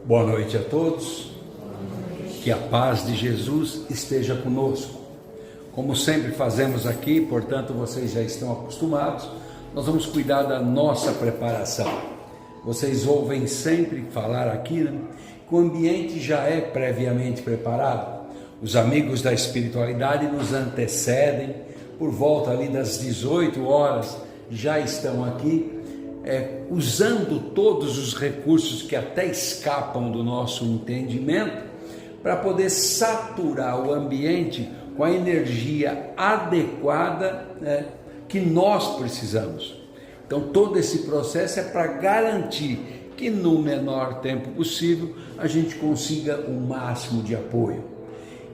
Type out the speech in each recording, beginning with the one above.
Boa noite a todos, que a paz de Jesus esteja conosco. Como sempre fazemos aqui, portanto vocês já estão acostumados, nós vamos cuidar da nossa preparação. Vocês ouvem sempre falar aqui, que o ambiente já é previamente preparado. Os amigos da espiritualidade nos antecedem, por volta ali das 18 horas, já estão aqui, usando todos os recursos que até escapam do nosso entendimento, para poder saturar o ambiente com a energia adequada que nós precisamos. Então todo esse processo é para garantir que no menor tempo possível a gente consiga o máximo de apoio.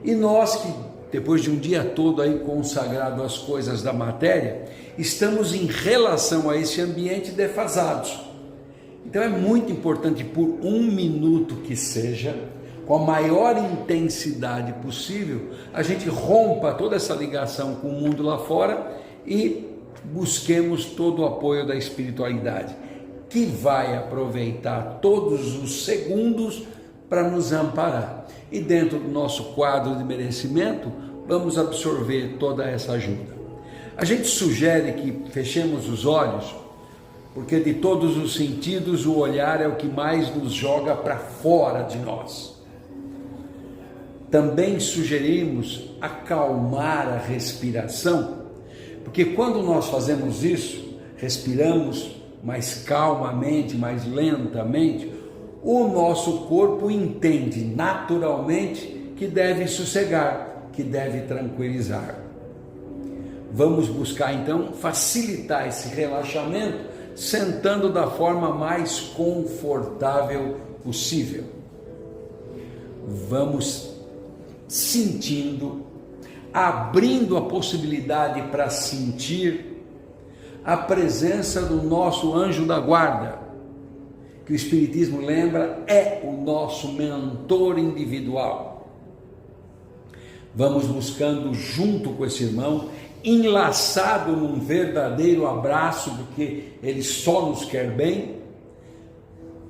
E nós que depois de um dia todo aí consagrado às coisas da matéria, estamos em relação a esse ambiente defasados. Então é muito importante, por um minuto que seja, com a maior intensidade possível, a gente rompa toda essa ligação com o mundo lá fora e busquemos todo o apoio da espiritualidade, que vai aproveitar todos os segundos para nos amparar. E dentro do nosso quadro de merecimento, vamos absorver toda essa ajuda. A gente sugere que fechemos os olhos, porque de todos os sentidos o olhar é o que mais nos joga para fora de nós. Também sugerimos acalmar a respiração, porque quando nós fazemos isso, respiramos mais calmamente, mais lentamente, o nosso corpo entende naturalmente que deve sossegar, que deve tranquilizar. Vamos buscar então facilitar esse relaxamento, sentando da forma mais confortável possível. Vamos sentindo, abrindo a possibilidade para sentir a presença do nosso anjo da guarda, que o Espiritismo lembra é o nosso mentor individual. Vamos buscando junto com esse irmão, enlaçado num verdadeiro abraço, porque ele só nos quer bem,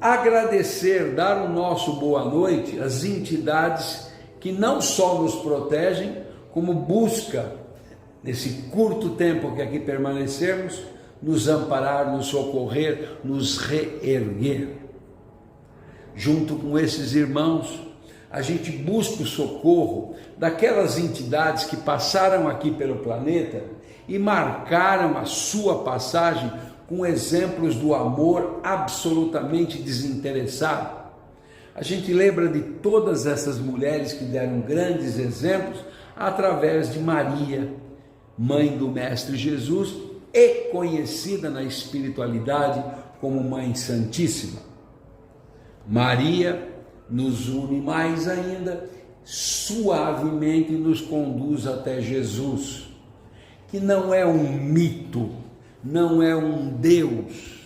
agradecer, dar o nosso boa noite às entidades que não só nos protegem, como busca, nesse curto tempo que aqui permanecermos, nos amparar, nos socorrer, nos reerguer. Junto com esses irmãos, a gente busca o socorro daquelas entidades que passaram aqui pelo planeta e marcaram a sua passagem com exemplos do amor absolutamente desinteressado. A gente lembra de todas essas mulheres que deram grandes exemplos através de Maria, mãe do Mestre Jesus, e conhecida na espiritualidade como Mãe Santíssima. Maria nos une mais ainda, suavemente nos conduz até Jesus, que não é um mito, não é um Deus,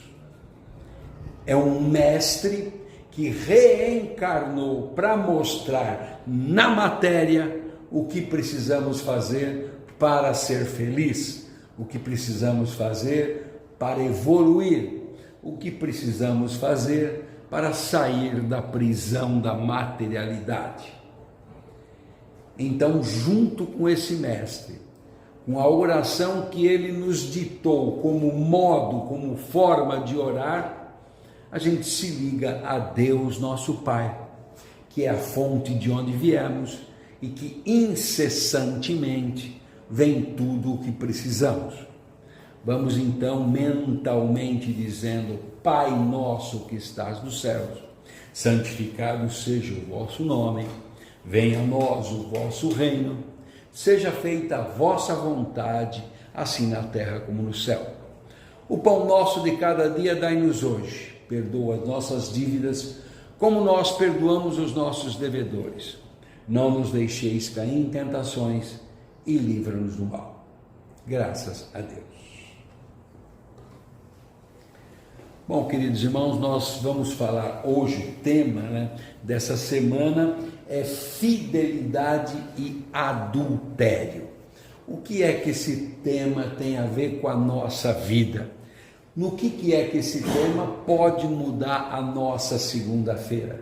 é um mestre que reencarnou para mostrar na matéria o que precisamos fazer para ser feliz, o que precisamos fazer para evoluir, o que precisamos fazer para sair da prisão da materialidade. Então, junto com esse mestre, com a oração que ele nos ditou como modo, como forma de orar, a gente se liga a Deus, nosso Pai, que é a fonte de onde viemos e que incessantemente vem tudo o que precisamos. Vamos então mentalmente dizendo: Pai nosso que estás nos céus, santificado seja o vosso nome, venha a nós o vosso reino, seja feita a vossa vontade, assim na terra como no céu. O pão nosso de cada dia dai-nos hoje, perdoa as nossas dívidas, como nós perdoamos os nossos devedores. Não nos deixeis cair em tentações e livra-nos do mal. Graças a Deus. Bom, queridos irmãos, nós vamos falar hoje, o tema dessa semana é fidelidade e adultério. O que é que esse tema tem a ver com a nossa vida? No que é que esse tema pode mudar a nossa segunda-feira?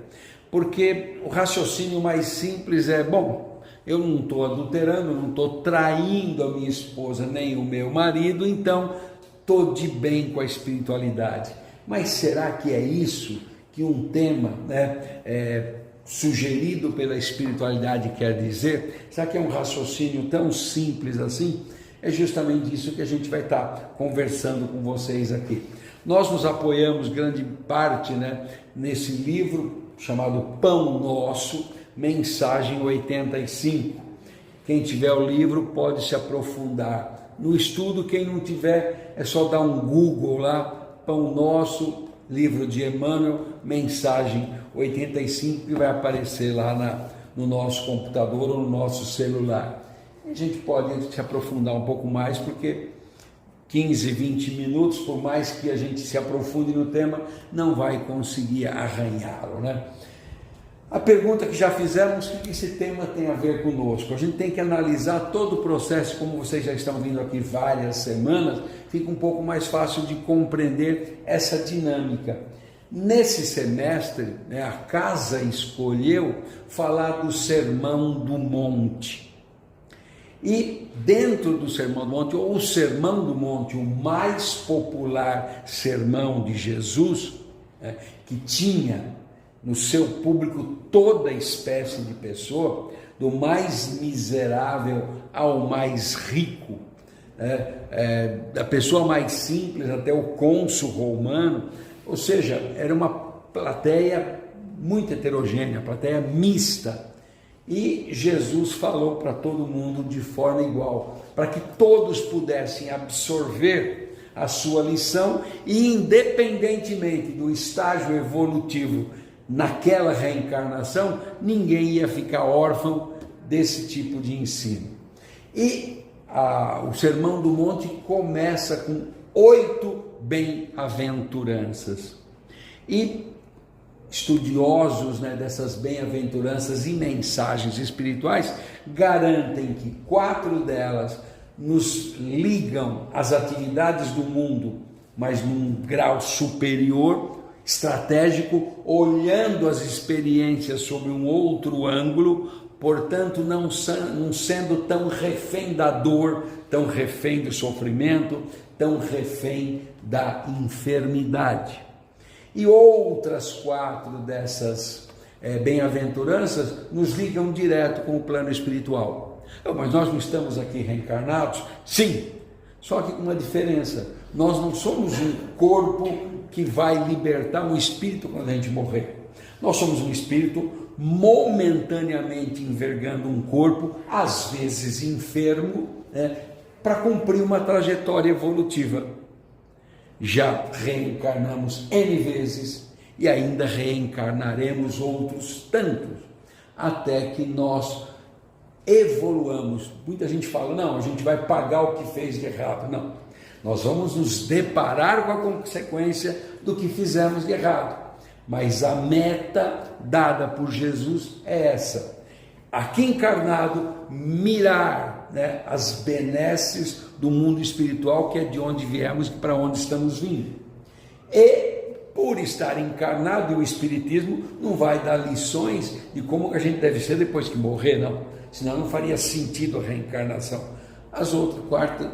Porque o raciocínio mais simples é, bom, eu não estou adulterando, não estou traindo a minha esposa nem o meu marido, então estou de bem com a espiritualidade. Mas será que é isso que um tema, sugerido pela espiritualidade quer dizer? Será que é um raciocínio tão simples assim? É justamente isso que a gente vai estar conversando com vocês aqui. Nós nos apoiamos grande parte, nesse livro chamado Pão Nosso, Mensagem 85. Quem tiver o livro pode se aprofundar no estudo, quem não tiver é só dar um Google lá, Pão Nosso, livro de Emmanuel, Mensagem 85, que vai aparecer lá no nosso computador ou no nosso celular. A gente pode se aprofundar um pouco mais, porque 15, 20 minutos, por mais que a gente se aprofunde no tema, não vai conseguir arranhá-lo, A pergunta que já fizemos, o que esse tema tem a ver conosco? A gente tem que analisar todo o processo, como vocês já estão vindo aqui várias semanas, fica um pouco mais fácil de compreender essa dinâmica. Nesse semestre, a casa escolheu falar do Sermão do Monte. E dentro do Sermão do Monte, ou o Sermão do Monte, o mais popular sermão de Jesus, que tinha no seu público toda espécie de pessoa, do mais miserável ao mais rico, da pessoa mais simples até o cônsul romano, ou seja, era uma plateia muito heterogênea, plateia mista. E Jesus falou para todo mundo de forma igual, para que todos pudessem absorver a sua lição e, independentemente do estágio evolutivo naquela reencarnação, ninguém ia ficar órfão desse tipo de ensino. E o Sermão do Monte começa com 8 bem-aventuranças. E estudiosos dessas bem-aventuranças e mensagens espirituais garantem que 4 delas nos ligam às atividades do mundo, mas num grau superior, estratégico, olhando as experiências sob um outro ângulo, portanto não sendo tão refém da dor, tão refém do sofrimento, tão refém da enfermidade. E outras 4 dessas bem-aventuranças nos ligam direto com o plano espiritual. Mas nós não estamos aqui reencarnados? Sim, só que com uma diferença: nós não somos um corpo que vai libertar um espírito quando a gente morrer. Nós somos um espírito momentaneamente envergando um corpo, às vezes enfermo, para cumprir uma trajetória evolutiva. Já reencarnamos N vezes e ainda reencarnaremos outros tantos, até que nós evoluamos. Muita gente fala, não, a gente vai pagar o que fez de errado. Não, nós vamos nos deparar com a consequência do que fizemos de errado. Mas a meta dada por Jesus é essa: aqui encarnado, mirar as benesses do mundo espiritual, que é de onde viemos e para onde estamos vindo. E por estar encarnado, o Espiritismo não vai dar lições de como a gente deve ser depois que morrer, não, senão não faria sentido a reencarnação. As outras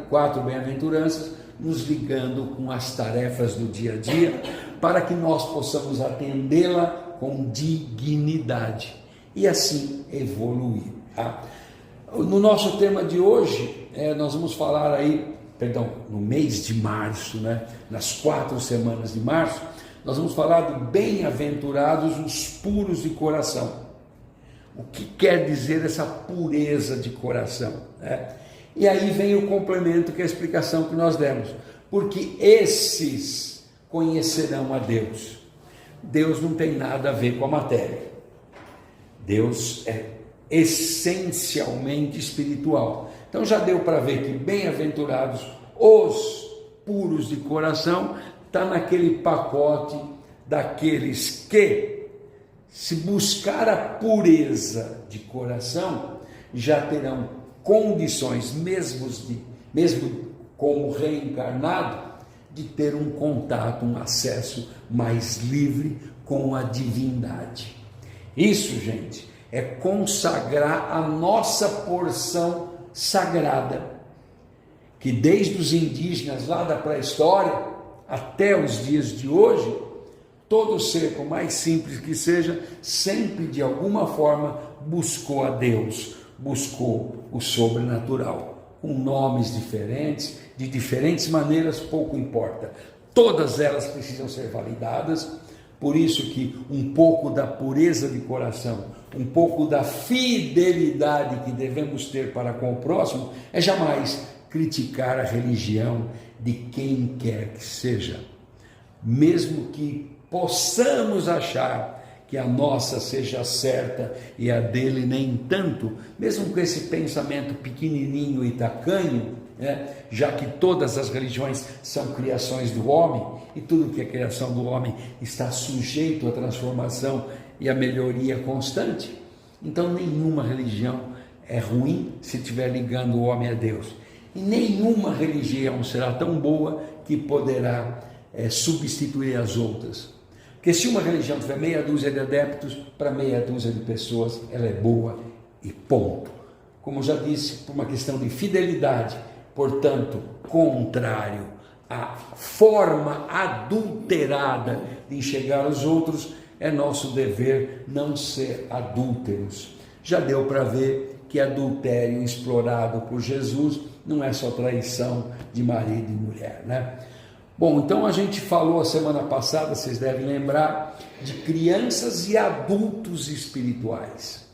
4 bem-aventuranças nos ligando com as tarefas do dia a dia, para que nós possamos atendê-la com dignidade e assim evoluir. No nosso tema de hoje, nós vamos falar no mês de março, nas 4 semanas de março, nós vamos falar do bem-aventurados os puros de coração. O que quer dizer essa pureza de coração? E aí vem o complemento, que é a explicação que nós demos. Porque esses conhecerão a Deus. Deus não tem nada a ver com a matéria. Deus é essencialmente espiritual. Então já deu para ver que bem-aventurados os puros de coração está naquele pacote daqueles que, se buscar a pureza de coração, já terão condições, mesmo como reencarnado, de ter um contato, um acesso mais livre com a divindade. Isso, gente, é consagrar a nossa porção sagrada, que desde os indígenas lá da pré-história até os dias de hoje, todo ser, por mais simples que seja, sempre de alguma forma buscou a Deus, buscou o sobrenatural, com nomes diferentes, de diferentes maneiras, pouco importa. Todas elas precisam ser validadas, por isso que um pouco da pureza de coração, um pouco da fidelidade que devemos ter para com o próximo, é jamais criticar a religião de quem quer que seja, mesmo que possamos achar que a nossa seja certa e a dele nem tanto, mesmo com esse pensamento pequenininho e tacanho, já que todas as religiões são criações do homem, e tudo que é criação do homem está sujeito à transformação e à melhoria constante, então nenhuma religião é ruim se estiver ligando o homem a Deus, e nenhuma religião será tão boa que poderá substituir as outras. Porque se uma religião tiver meia dúzia de adeptos, para meia dúzia de pessoas, ela é boa e ponto. Como já disse, por uma questão de fidelidade, portanto, contrário à forma adulterada de enxergar os outros, é nosso dever não ser adúlteros. Já deu para ver que adultério explorado por Jesus não é só traição de marido e mulher, né? Bom, então a gente falou a semana passada, vocês devem lembrar, de crianças e adultos espirituais.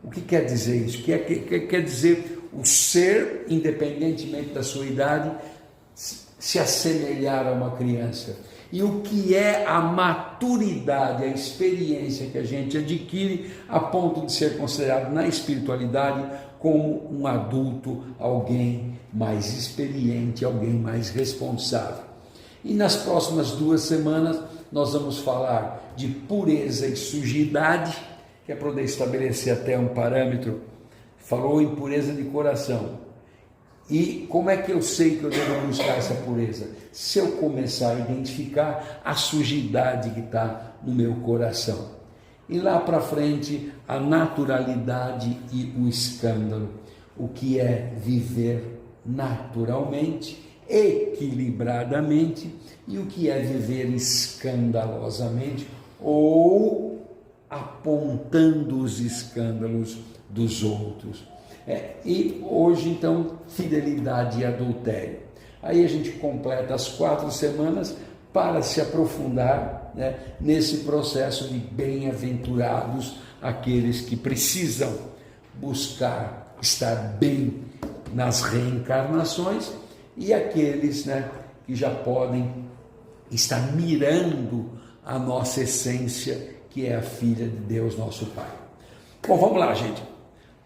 O que quer dizer isso? Quer dizer o ser, independentemente da sua idade, se assemelhar a uma criança. E o que é a maturidade, a experiência que a gente adquire a ponto de ser considerado na espiritualidade como um adulto, alguém mais experiente, alguém mais responsável. E nas próximas 2 semanas nós vamos falar de pureza e sujidade, que é poder estabelecer até um parâmetro. Falou em pureza de coração. E como é que eu sei que eu devo buscar essa pureza? Se eu começar a identificar a sujidade que está no meu coração. E lá para frente, a naturalidade e o escândalo. O que é viver naturalmente, equilibradamente, e o que é viver escandalosamente ou apontando os escândalos dos outros. E hoje então fidelidade e adultério. Aí a gente completa as 4 semanas para se aprofundar, nesse processo de bem-aventurados aqueles que precisam buscar estar bem nas reencarnações, e aqueles que já podem estar mirando a nossa essência, que é a filha de Deus, nosso Pai. Bom, vamos lá, gente.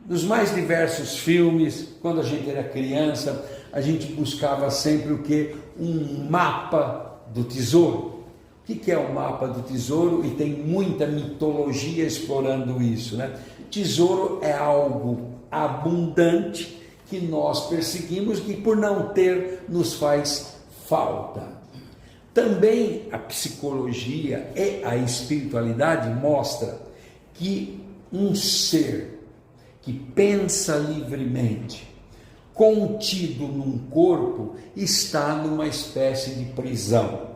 Nos mais diversos filmes, quando a gente era criança, a gente buscava sempre o quê? Um mapa do tesouro. O que é o mapa do tesouro? E tem muita mitologia explorando isso, Tesouro é algo abundante que nós perseguimos e por não ter nos faz falta. Também a psicologia e a espiritualidade mostra que um ser que pensa livremente, contido num corpo, está numa espécie de prisão.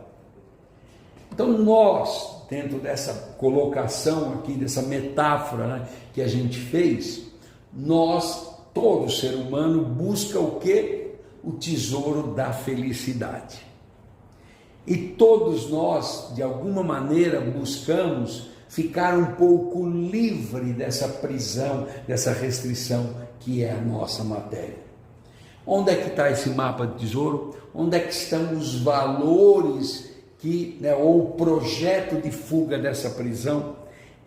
Então nós, dentro dessa colocação aqui, dessa metáfora que a gente fez, todo ser humano busca o quê? O tesouro da felicidade. E todos nós, de alguma maneira, buscamos ficar um pouco livre dessa prisão, dessa restrição que é a nossa matéria. Onde é que está esse mapa de tesouro? Onde é que estão os valores ou o projeto de fuga dessa prisão?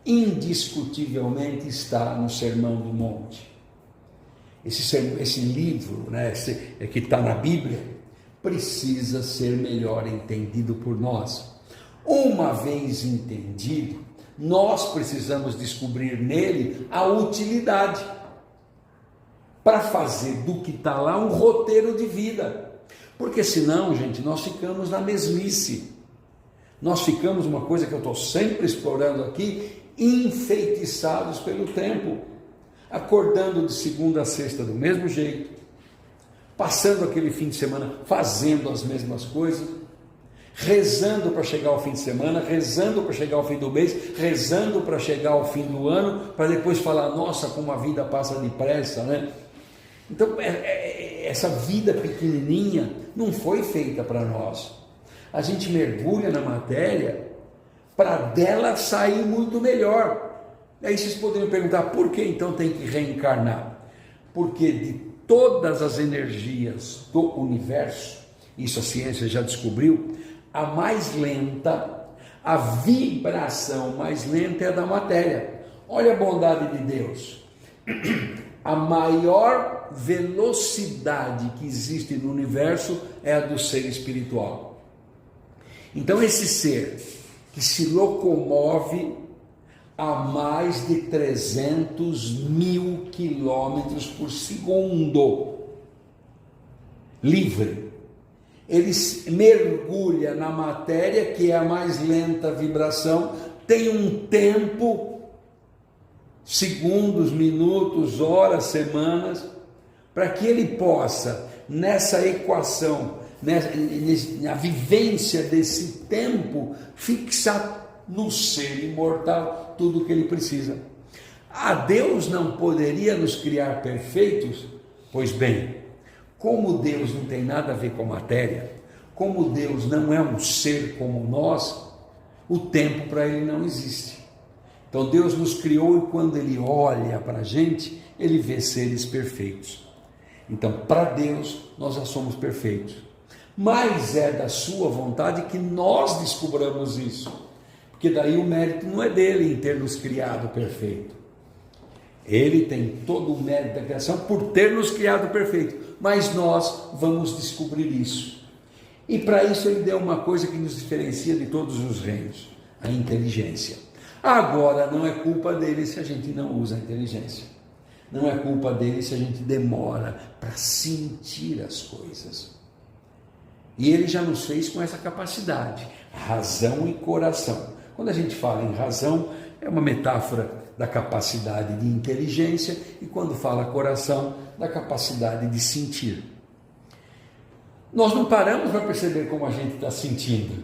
Indiscutivelmente está no Sermão do Monte. Esse livro, que está na Bíblia, precisa ser melhor entendido por nós. Uma vez entendido, nós precisamos descobrir nele a utilidade para fazer do que está lá um roteiro de vida. Porque senão, gente, nós ficamos na mesmice. Nós ficamos, uma coisa que eu estou sempre explorando aqui, enfeitiçados pelo tempo, acordando de segunda a sexta do mesmo jeito, passando aquele fim de semana fazendo as mesmas coisas, rezando para chegar ao fim de semana, rezando para chegar ao fim do mês, rezando para chegar ao fim do ano, para depois falar, nossa, como a vida passa depressa, né? Então, essa vida pequenininha não foi feita para nós. A gente mergulha na matéria para dela sair muito melhor. Aí vocês poderiam perguntar, por que então tem que reencarnar? Porque de todas as energias do universo, isso a ciência já descobriu, a mais lenta, a vibração mais lenta é a da matéria. Olha a bondade de Deus. A maior velocidade que existe no universo é a do ser espiritual. Então esse ser que se locomove a mais de 300.000 quilômetros por segundo, livre, ele mergulha na matéria, que é a mais lenta vibração, tem um tempo, segundos, minutos, horas, semanas, para que ele possa, nessa equação, na vivência desse tempo, fixar no ser imortal tudo o que ele precisa. Deus não poderia nos criar perfeitos? Pois bem, como Deus não tem nada a ver com a matéria, como Deus não é um ser como nós, o tempo para ele não existe. Então Deus nos criou e quando ele olha para a gente, ele vê seres perfeitos. Então para Deus nós já somos perfeitos, mas é da sua vontade que nós descobramos isso, porque daí o mérito não é dele em ter nos criado perfeito. Ele tem todo o mérito da criação por ter nos criado perfeito, mas nós vamos descobrir isso. E para isso ele deu uma coisa que nos diferencia de todos os reinos, a inteligência. Agora, não é culpa dele se a gente não usa a inteligência. Não é culpa dele se a gente demora para sentir as coisas. E ele já nos fez com essa capacidade, razão e coração. Quando a gente fala em razão, é uma metáfora da capacidade de inteligência, e quando fala coração, da capacidade de sentir. Nós não paramos para perceber como a gente está sentindo.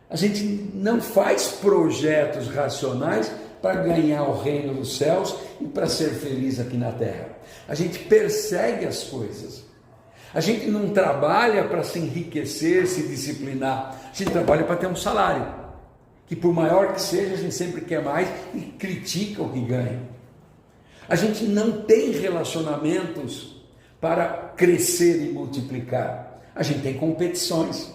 A gente não faz projetos racionais para ganhar o reino dos céus e para ser feliz aqui na terra. A gente persegue as coisas. A gente não trabalha para se enriquecer, se disciplinar. A gente trabalha para ter um salário, que por maior que seja, a gente sempre quer mais e critica o que ganha. A gente não tem relacionamentos para crescer e multiplicar. A gente tem competições.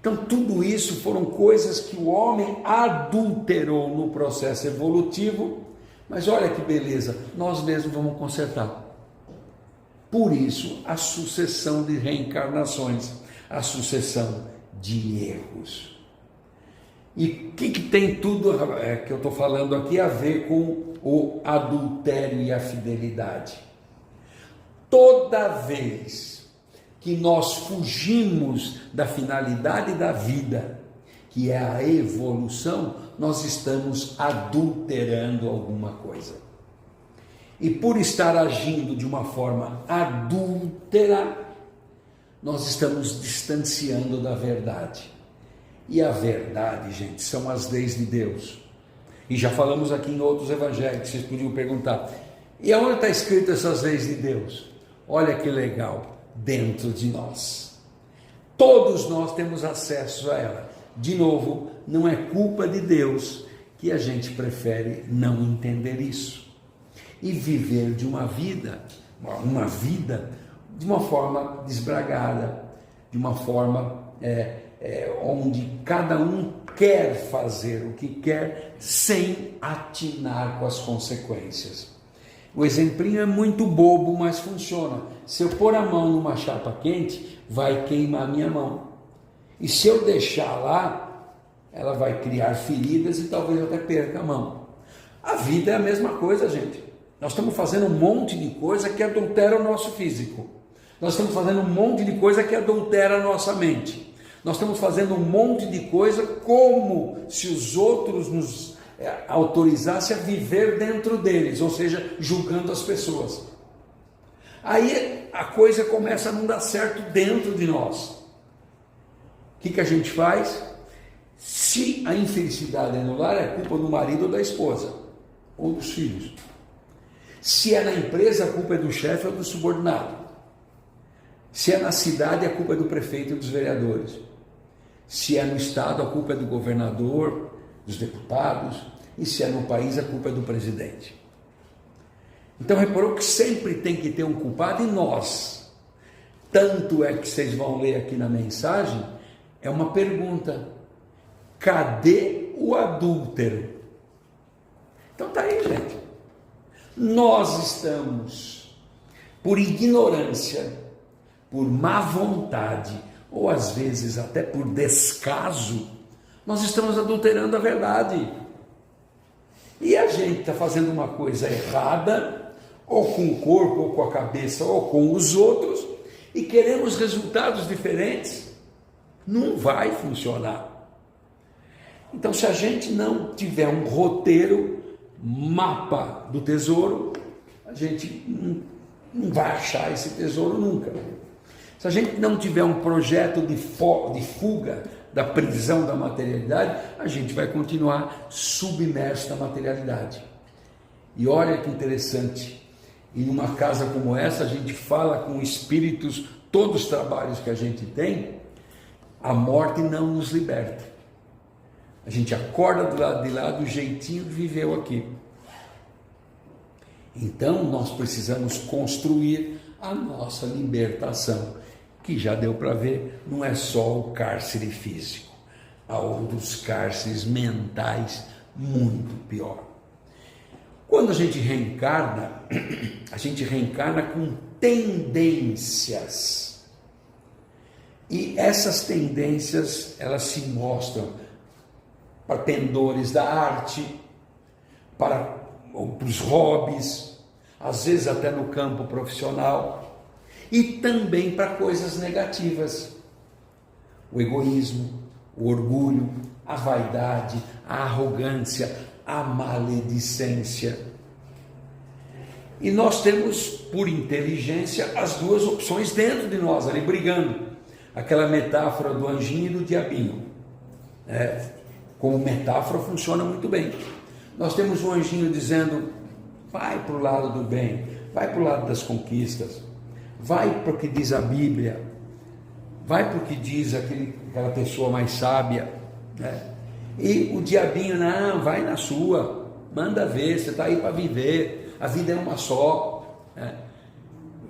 Então tudo isso foram coisas que o homem adulterou no processo evolutivo, mas olha que beleza, nós mesmos vamos consertar. Por isso a sucessão de reencarnações, a sucessão de erros. E o que tem tudo que eu estou falando aqui a ver com o adultério e a fidelidade? Toda vez que nós fugimos da finalidade da vida, que é a evolução, nós estamos adulterando alguma coisa. E por estar agindo de uma forma adúltera, nós estamos distanciando da verdade. E a verdade, gente, são as leis de Deus. E já falamos aqui em outros evangelhos, vocês podiam perguntar, e aonde está escrito essas leis de Deus? Olha que legal, dentro de nós. Todos nós temos acesso a ela. De novo, não é culpa de Deus que a gente prefere não entender isso. E viver de uma vida de uma forma desbragada, de uma forma onde cada um quer fazer o que quer sem atinar com as consequências. O exemplinho é muito bobo, mas funciona. Se eu pôr a mão numa chapa quente, vai queimar a minha mão. E se eu deixar lá, ela vai criar feridas e talvez eu até perca a mão. A vida é a mesma coisa, gente. Nós estamos fazendo um monte de coisa que adultera o nosso físico. Nós estamos fazendo um monte de coisa que adultera a nossa mente. Nós estamos fazendo um monte de coisa como se os outros nos autorizasse a viver dentro deles, ou seja, julgando as pessoas. Aí a coisa começa a não dar certo dentro de nós. O que a gente faz? Se a infelicidade é no lar, é culpa do marido ou da esposa, ou dos filhos. Se é na empresa, a culpa é do chefe ou do subordinado. Se é na cidade, a culpa é do prefeito e dos vereadores. Se é no estado, a culpa é do governador, dos deputados. E se é no país, a culpa é do presidente. Então reparou que sempre tem que ter um culpado, e nós. Tanto é que vocês vão ler aqui na mensagem, é uma pergunta: cadê o adúltero? Então tá aí, gente. Nós estamos, por ignorância, por má vontade, ou às vezes até por descaso, nós estamos adulterando a verdade. E a gente está fazendo uma coisa errada, ou com o corpo, ou com a cabeça, ou com os outros, e queremos resultados diferentes. Não vai funcionar. Então, se a gente não tiver um roteiro, mapa do tesouro, a gente não vai achar esse tesouro nunca. Se a gente não tiver um projeto de fuga da prisão da materialidade, a gente vai continuar submerso na materialidade. E olha que interessante, em uma casa como essa, a gente fala com espíritos, todos os trabalhos que a gente tem, a morte não nos liberta. A gente acorda do lado de lá do jeitinho que viveu aqui. Então nós precisamos construir a nossa libertação, que já deu para ver, não é só o cárcere físico, há outros cárceres mentais muito pior. Quando a gente reencarna com tendências. E essas tendências, elas se mostram para pendores da arte, para os hobbies, às vezes até no campo profissional, e também para coisas negativas. O egoísmo, o orgulho, a vaidade, a arrogância, a maledicência. E nós temos, por inteligência, as duas opções dentro de nós, ali brigando. Aquela metáfora do anjinho e do diabinho. Como metáfora funciona muito bem. Nós temos um anjinho dizendo: vai para o lado do bem, vai para o lado das conquistas, vai para o que diz a Bíblia, vai para o que diz aquela pessoa mais sábia, E o diabinho: não, vai na sua, manda ver, você está aí para viver, a vida é uma só,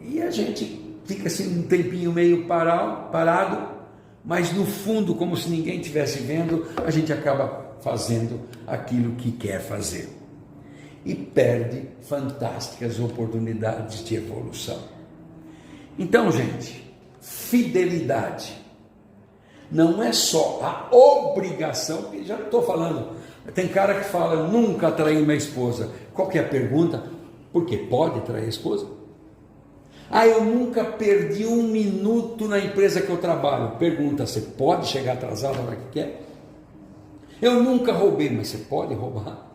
E a gente fica assim um tempinho meio parado, mas no fundo, como se ninguém estivesse vendo, a gente acaba fazendo aquilo que quer fazer e perde fantásticas oportunidades de evolução. Então, gente, fidelidade não é só a obrigação, porque já estou falando, tem cara que fala: nunca traí minha esposa. Qual que é a pergunta? Porque pode trair a esposa? Eu nunca perdi um minuto na empresa que eu trabalho. Pergunta: você pode chegar atrasado na hora que quer? Eu nunca roubei, mas você pode roubar?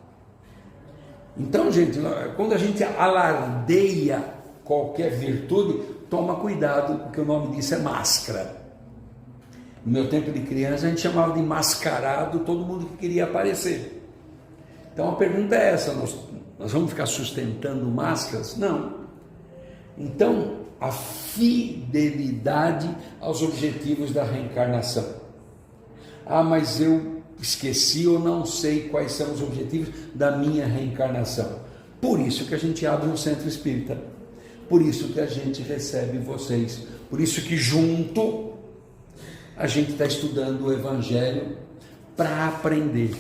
Então, gente, quando a gente alardeia qualquer virtude, toma cuidado, porque o nome disso é máscara. No meu tempo de criança, a gente chamava de mascarado todo mundo que queria aparecer. Então a pergunta é essa: nós vamos ficar sustentando máscaras? Não. Então, a fidelidade aos objetivos da reencarnação. Mas eu esqueci ou não sei quais são os objetivos da minha reencarnação. Por isso que a gente abre um centro espírita. Por isso que a gente recebe vocês. Por isso que junto a gente está estudando o Evangelho para aprender.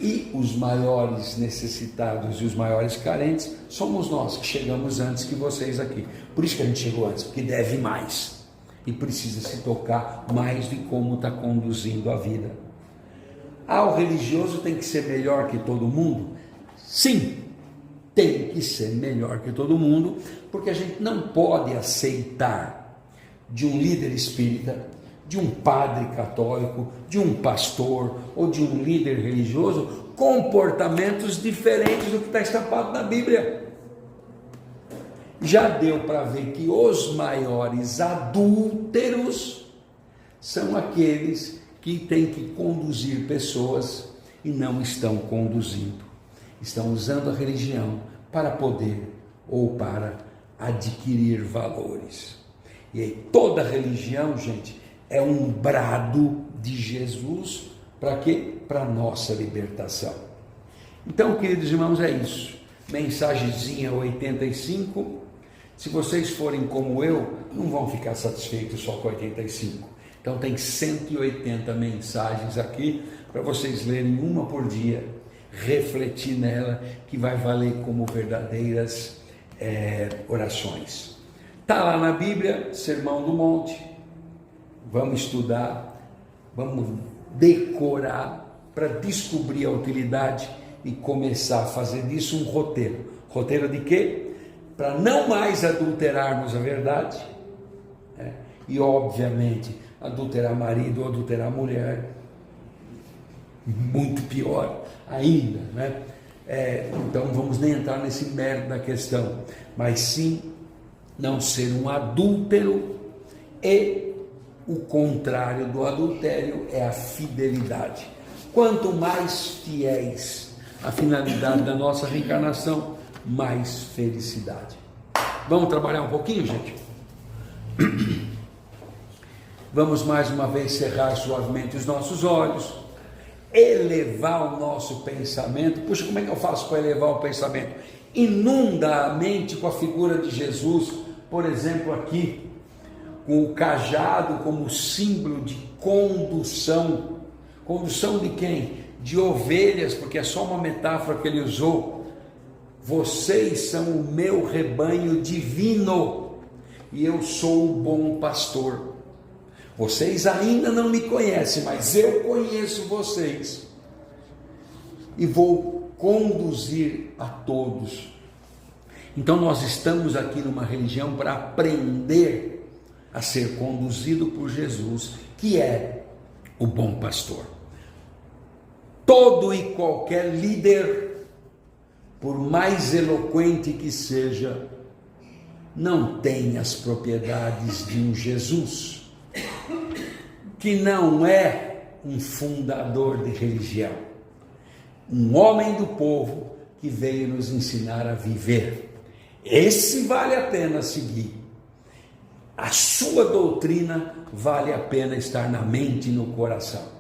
E os maiores necessitados e os maiores carentes somos nós, que chegamos antes que vocês aqui. Por isso que a gente chegou antes, porque deve mais. E precisa se tocar mais de como está conduzindo a vida. O religioso tem que ser melhor que todo mundo? Sim, tem que ser melhor que todo mundo, porque a gente não pode aceitar de um líder espírita, de um padre católico, de um pastor ou de um líder religioso comportamentos diferentes do que está estampado na Bíblia. Já deu para ver que os maiores adúlteros são aqueles que têm que conduzir pessoas e não estão conduzindo. Estão usando a religião para poder ou para adquirir valores. E aí, toda religião, gente, é um brado de Jesus para quê? Para a nossa libertação. Então, queridos irmãos, é isso. Mensagenzinha 85. Se vocês forem como eu, não vão ficar satisfeitos só com 85. Então tem 180 mensagens aqui para vocês lerem uma por dia, refletir nela, que vai valer como verdadeiras orações. Está lá na Bíblia, Sermão do Monte. Vamos estudar, vamos decorar para descobrir a utilidade e começar a fazer disso um roteiro. Roteiro de quê? Para não mais adulterarmos a verdade, e obviamente adulterar marido ou adulterar mulher, muito pior ainda, né? Então vamos nem entrar nesse mérito da questão, mas sim não ser um adúltero, e o contrário do adultério é a fidelidade. Quanto mais fiéis à finalidade da nossa reencarnação, mais felicidade. Vamos trabalhar um pouquinho, gente? Vamos mais uma vez cerrar suavemente os nossos olhos, elevar o nosso pensamento. Puxa, como é que eu faço para elevar o pensamento? Inunda a mente com a figura de Jesus, por exemplo, aqui, com o cajado como símbolo de condução. Condução de quem? De ovelhas, porque é só uma metáfora que ele usou. Vocês são o meu rebanho divino e eu sou o bom pastor. Vocês ainda não me conhecem, mas eu conheço vocês e vou conduzir a todos. Então nós estamos aqui numa religião para aprender a ser conduzido por Jesus, que é o bom pastor. Todo e qualquer líder, por mais eloquente que seja, não tem as propriedades de um Jesus, que não é um fundador de religião, um homem do povo que veio nos ensinar a viver. Esse vale a pena seguir. A sua doutrina vale a pena estar na mente e no coração.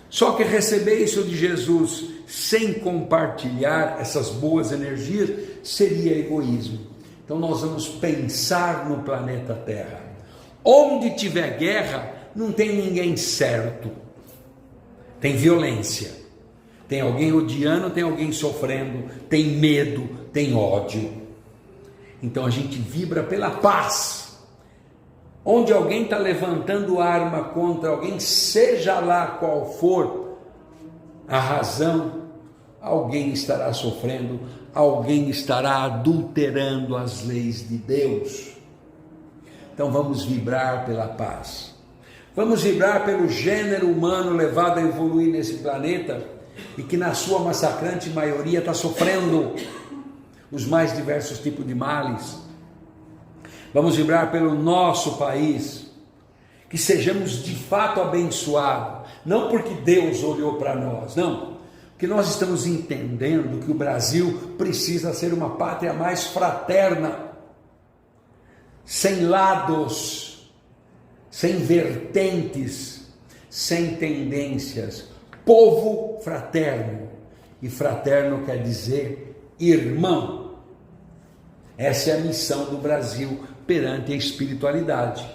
Só que receber isso de Jesus sem compartilhar essas boas energias seria egoísmo. Então nós vamos pensar no planeta Terra. Onde tiver guerra, não tem ninguém certo. Tem violência. Tem alguém odiando, tem alguém sofrendo, tem medo, tem ódio. Então a gente vibra pela paz. Onde alguém está levantando arma contra alguém, seja lá qual for a razão, alguém estará sofrendo, alguém estará adulterando as leis de Deus. Então vamos vibrar pela paz. Vamos vibrar pelo gênero humano levado a evoluir nesse planeta e que na sua massacrante maioria está sofrendo os mais diversos tipos de males. Vamos vibrar pelo nosso país, que sejamos de fato abençoados, não porque Deus olhou para nós, não, porque nós estamos entendendo que o Brasil precisa ser uma pátria mais fraterna, sem lados, sem vertentes, sem tendências, povo fraterno, e fraterno quer dizer irmão. Essa é a missão do Brasil perante a espiritualidade.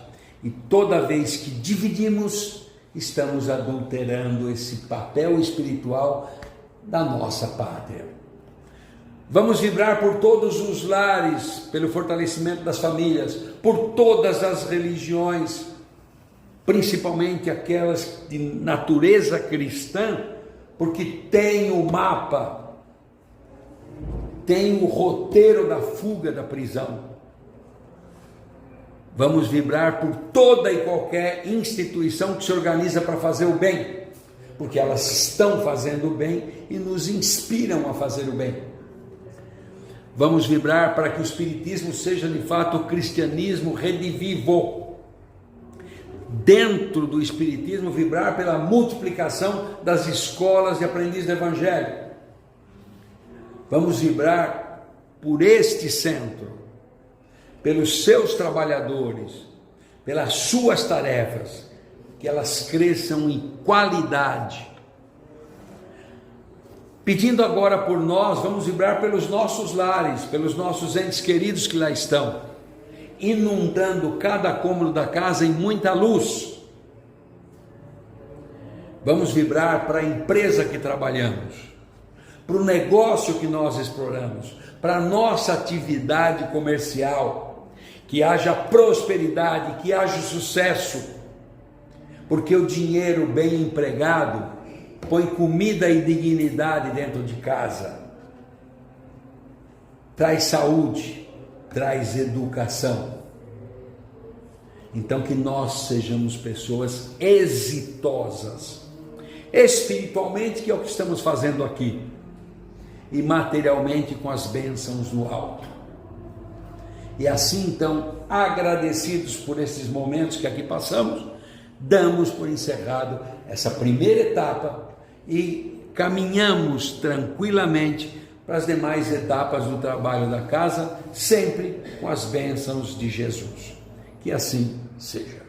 E toda vez que dividimos, estamos adulterando esse papel espiritual da nossa pátria. Vamos vibrar por todos os lares, pelo fortalecimento das famílias, por todas as religiões, principalmente aquelas de natureza cristã, porque tem o mapa, tem o roteiro da fuga da prisão. Vamos vibrar por toda e qualquer instituição que se organiza para fazer o bem, porque elas estão fazendo o bem e nos inspiram a fazer o bem. Vamos vibrar para que o Espiritismo seja de fato o cristianismo redivivo. Dentro do Espiritismo, vibrar pela multiplicação das escolas de aprendiz do Evangelho. Vamos vibrar por este centro, pelos seus trabalhadores, pelas suas tarefas, que elas cresçam em qualidade. Pedindo agora por nós, vamos vibrar pelos nossos lares, pelos nossos entes queridos que lá estão, inundando cada cômodo da casa em muita luz. Vamos vibrar para a empresa que trabalhamos, para o negócio que nós exploramos, para a nossa atividade comercial, que haja prosperidade, que haja sucesso, porque o dinheiro bem empregado põe comida e dignidade dentro de casa, traz saúde, traz educação. Então que nós sejamos pessoas exitosas, espiritualmente, que é o que estamos fazendo aqui, e materialmente com as bênçãos no alto. E assim então, agradecidos por esses momentos que aqui passamos, damos por encerrado essa primeira etapa e caminhamos tranquilamente para as demais etapas do trabalho da casa, sempre com as bênçãos de Jesus. Que assim seja.